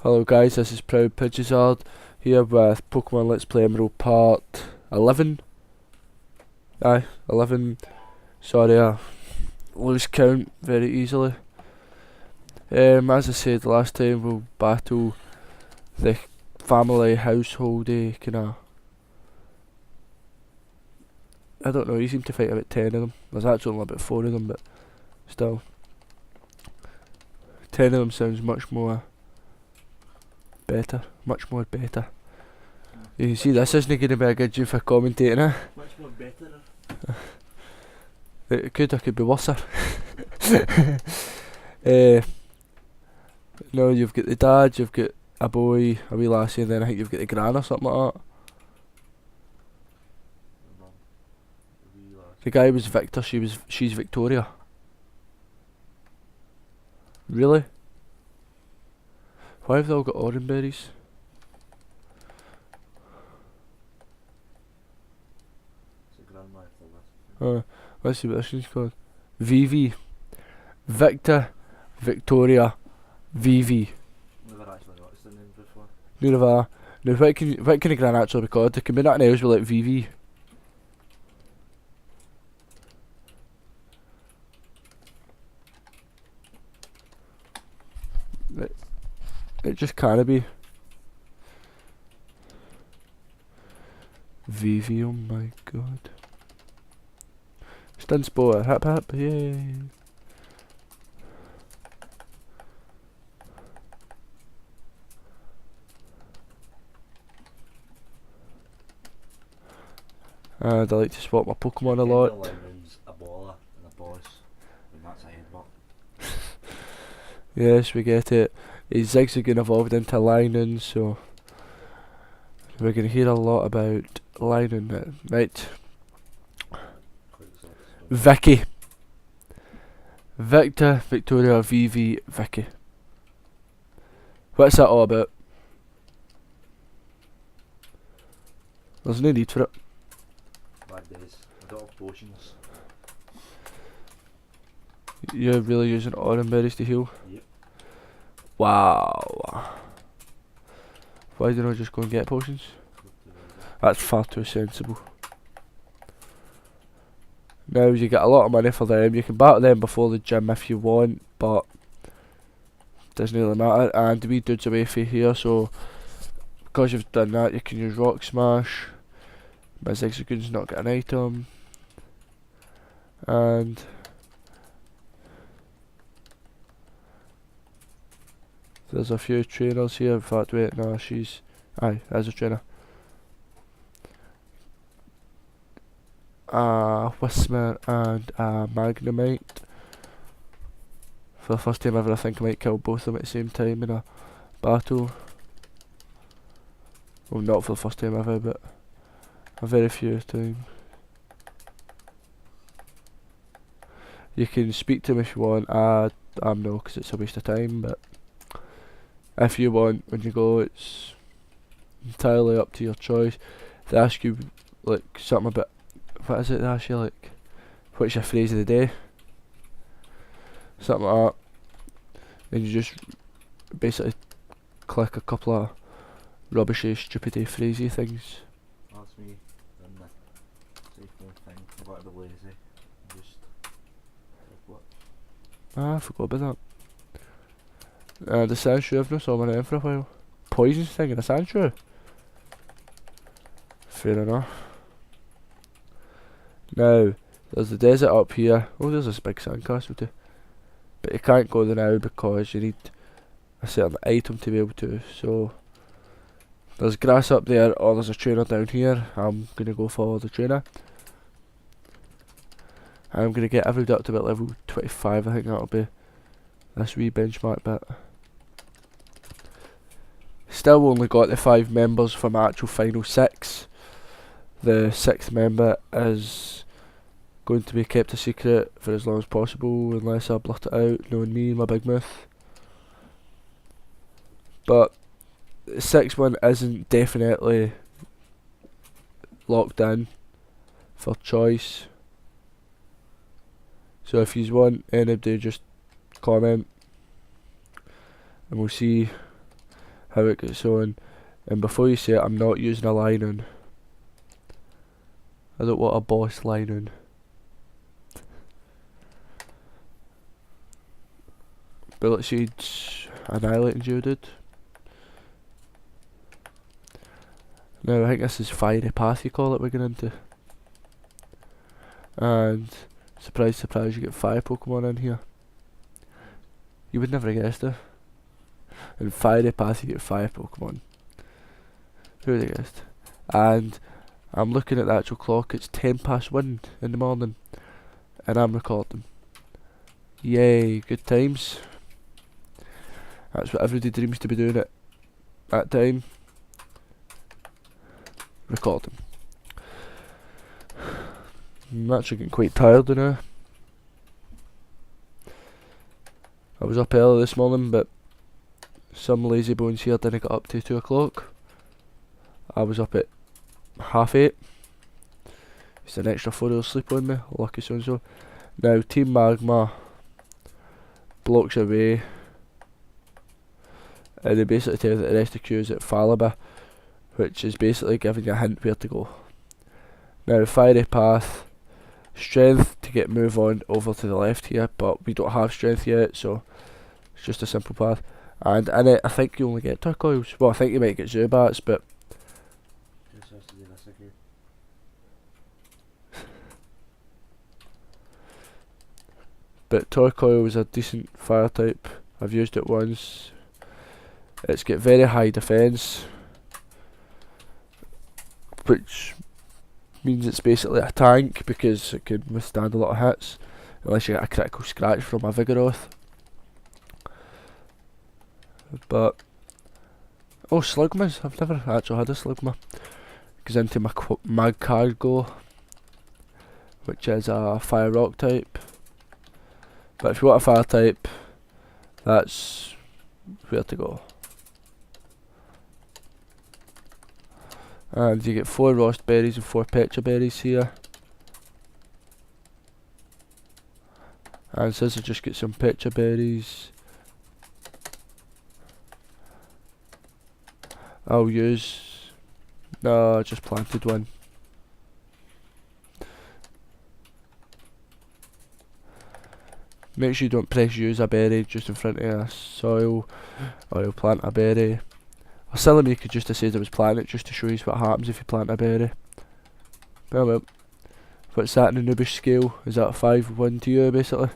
Hello guys, this is Proud Pidgeysard here with Pokemon Let's Play Emerald Part 11. Aye, 11. Sorry, I lose count very easily. As I said last time, we'll battle the family householdy kinda. I don't know, you seem to fight about 10 of them. There's actually only about 4 of them, but still. 10 of them sounds much more better. Much more better. You can see this isn't going to be a good job for commentating, eh? Much more better. It could be worse. No, you've got the dad, you've got a boy, a wee lassie, and then I think you've got the gran or something like that. The guy was Victor, she's Victoria. Really? Why have they all got orange berries? It's a grandma for this. Let's see what this one's called. VV. Victor, Victoria, VV. Never actually noticed the name before. Neither have I. Now what can a gran actually be called? There can be nothing else with like VV. It just can't be. VV, oh my god. Stun Spore, hip hip, yay. I'd like to swap my Pokemon a lot. A baller and a boss, and that's a headbutt. Yes, we get it. His Zigzagoon evolved into Linen, so we're going to hear a lot about Linen. Right. Vicky. Victor, Victoria, VV, Vicky. What's that all about? There's no need for it. Bad days. I don't have potions. You're really using orange berries to heal? Yep. Wow. Why didn't I just go and get potions? That's far too sensible. Now you get a lot of money for them. You can battle them before the gym if you want, but doesn't really matter. And the wee dude's away from here, so because you've done that, you can use Rock Smash. My Zigzagoon's not got an item, and there's a few trainers here. In fact, wait, no, she's there's a trainer. Whismer and Magnemite. For the first time ever, I think I might kill both of them at the same time in a battle. Well, not for the first time ever, but a very few times. You can speak to him if you want. I'm no, because it's a waste of time, but if you want, when you go, it's entirely up to your choice. They ask you like something about, what is it they ask you, like, what's your phrase of the day? Something like that. And you just basically click a couple of rubbishy, stupid phrasey things. That's me. Done the safe mode thing. I've got to be lazy. Just what? I forgot about that. The Sandshrew, I've not saw my name for a while. Poison thing in a Sandshrew? Fair enough. Now, there's the desert up here. Oh, there's this big sandcastle too. But you can't go there now because you need a certain item to be able to. So, there's grass up there, or there's a trainer down here. I'm going to go for the trainer. I'm going to get everybody up to about level 25, I think that'll be this wee benchmark bit. Still only got the 5 members for my actual final 6. The 6th member is going to be kept a secret for as long as possible unless I blurt it out, knowing me and my big mouth. But the 6th one isn't definitely locked in for choice. So if you want anybody, just comment and we'll see how it gets on. And before you say it, I'm not using a line on. I don't want a boss line on. Bullet Seeds, Annihilating Geodude. Now I think this is Fiery Path you call it we're going into. And surprise surprise you get 5 Pokemon in here. You would never have guessed it. In Fiery Path you get 5 Pokemon. Who would have guessed? And I'm looking at the actual clock, it's 1 in the morning. And I'm recording. Yay, good times. That's what everybody dreams to be doing at that time. Recording. I'm actually getting quite tired now. I was up early this morning, but some lazy bones here didn't get up to 2 o'clock. I was up at 8:30. It's an extra 4 hours sleep on me, lucky so and so. Now Team Magma blocks away, and they basically tell you that the rest of the queue is at Falaba, which is basically giving you a hint where to go. Now Fiery Path, strength to get move on over to the left here, but we don't have strength yet, so it's just a simple path. And in it, I think you only get turquoise. Well, I think you might get Zubats, but Just has to do this again. but Torkoal is a decent fire type. I've used it once. It's got very high defense, which means it's basically a tank because it can withstand a lot of hits, unless you get a critical scratch from a Vigoroth. But oh, Slugmas! I've never actually had a Slugma. Goes into my Magcargo, which is a Fire Rock type. But if you want a Fire type, that's where to go. And you get 4 Rost Berries and 4 Petra Berries here. And since I just get some Petra Berries, I'll use... No, I just planted one. Make sure you don't press use a berry just in front of a soil, or you'll plant a berry. Or silly me could just have said I was planting it just to show you what happens if you plant a berry. Well, what's that in the noobish scale? Is that 5-1 to you basically?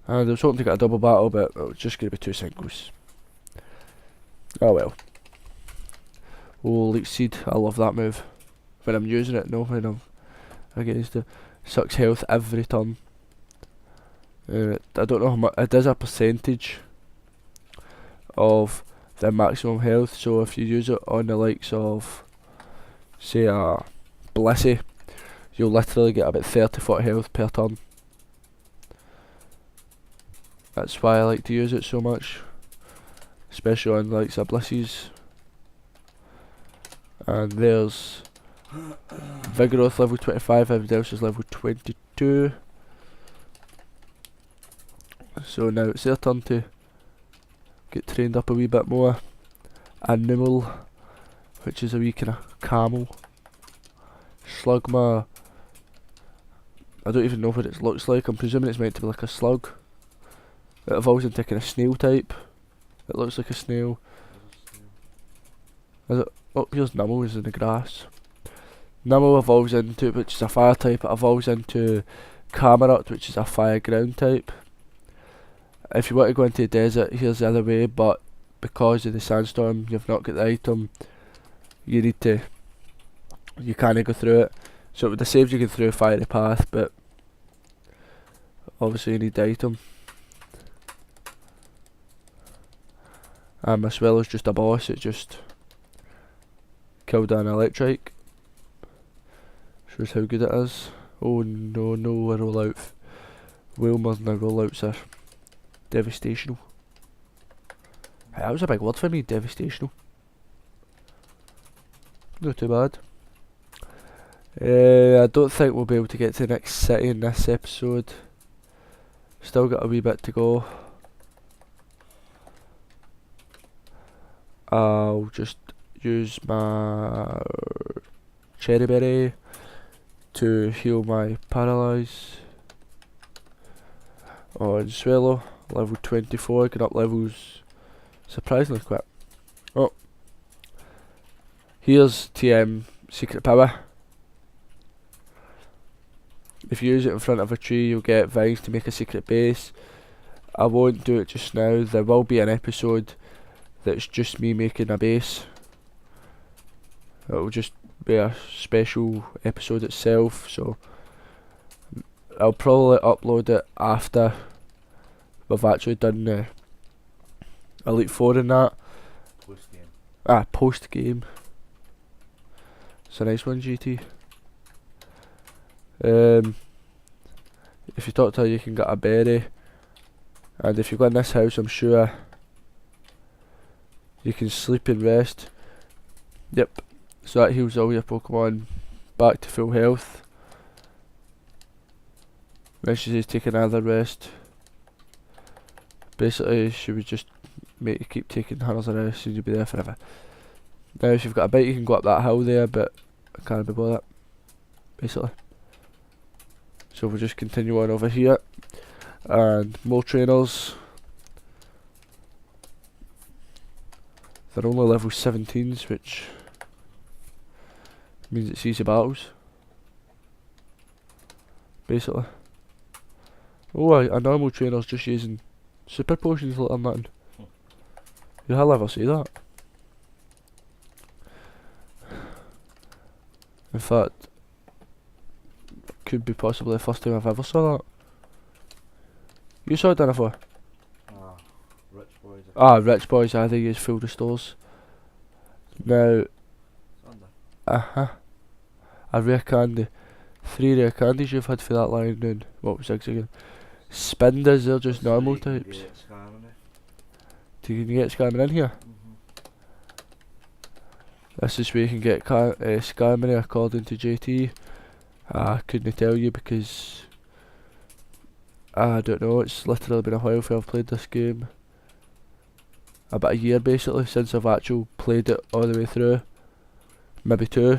And I was hoping to get a double battle, but it was just going to be 2 singles. Oh well. Oh, Leech Seed, I love that move. When I'm using it, no, when I'm against it. Sucks health every turn. I don't know how much, it is a percentage of the maximum health, so if you use it on the likes of, say, a Blissey, you'll literally get about 30-40 health per turn. That's why I like to use it so much, especially on likes of Blissey's. And there's Vigoroth level 25, everybody else is level 22. So now it's their turn to get trained up a wee bit more. Animal, which is a wee kind of camel. Slugma, I don't even know what it looks like, I'm presuming it's meant to be like a slug. It evolves into kind of snail type. It looks like a snail. Is it? Oh, here's Numel, is in the grass. Numel evolves into, which is a fire type, it evolves into Camerupt, which is a fire ground type. If you want to go into the desert, here's the other way, but because of the sandstorm, you've not got the item, you need to, you can't go through it. So it would have saved you going through a fiery path, but obviously you need the item. And my Swellow's just a boss, it just killed an electric. Shows how good it is. Oh no, no, a rollout. Wilmers and a rollouts are devastational. Hey, that was a big word for me, devastational. Not too bad. I don't think we'll be able to get to the next city in this episode. Still got a wee bit to go. I'll just use my cherry berry to heal my paralyze. On swallow, level 24, get up levels surprisingly quick. Oh, here's TM secret power. If you use it in front of a tree, you'll get vines to make a secret base. I won't do it just now. There will be an episode that's just me making a base. It'll just be a special episode itself, so I'll probably upload it after we've actually done the Elite 4 and that. Post game. Post game. It's a nice one, GT. If you talk to her, you can get a berry, and if you go in this house, I'm sure you can sleep and rest. Yep, so that heals all your Pokemon back to full health. When she says take another rest, basically she would just make you keep taking hours of rest and you'll be there forever. Now if you've got a bite, you can go up that hill there, but I can't be bothered, basically. So we'll just continue on over here, and more trainers. They're only level 17s, which means it's easy battles, basically. Oh, a normal trainer's just using super potions like I'm nothing. You'll hardly ever see that. In fact, could be possibly the first time I've ever saw that. You saw it done before? Rich boys. Rich boys, they use full restores. Now, a rare candy. 3 rare candies you've had for that line down. What was 6 again? Spinders, they're just normal types. Do you can get scamming in here? This is where you can get scamming according to JT. I couldn't tell you because I don't know, it's literally been a while since I've played this game. About a year basically since I've actually played it all the way through. Maybe 2.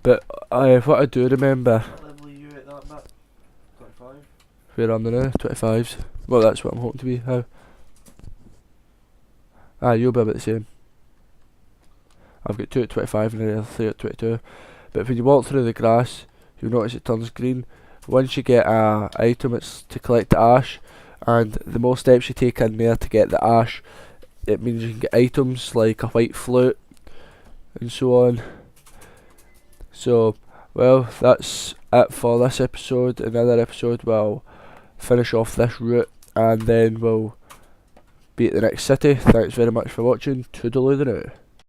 But what I do remember. What level are you at that bit? 25? Where am I now? 25s. Well, that's what I'm hoping to be. How? You'll be about the same. I've got 2 at 25 and the other 3 at 22. But when you walk through the grass, you'll notice it turns green. Once you get a item, it's to collect the ash, and the more steps you take in there to get the ash, it means you can get items like a white flute and so on. So, well, that's it for this episode. Another episode we'll finish off this route and then we'll be at the next city. Thanks very much for watching. Toodaloo the now.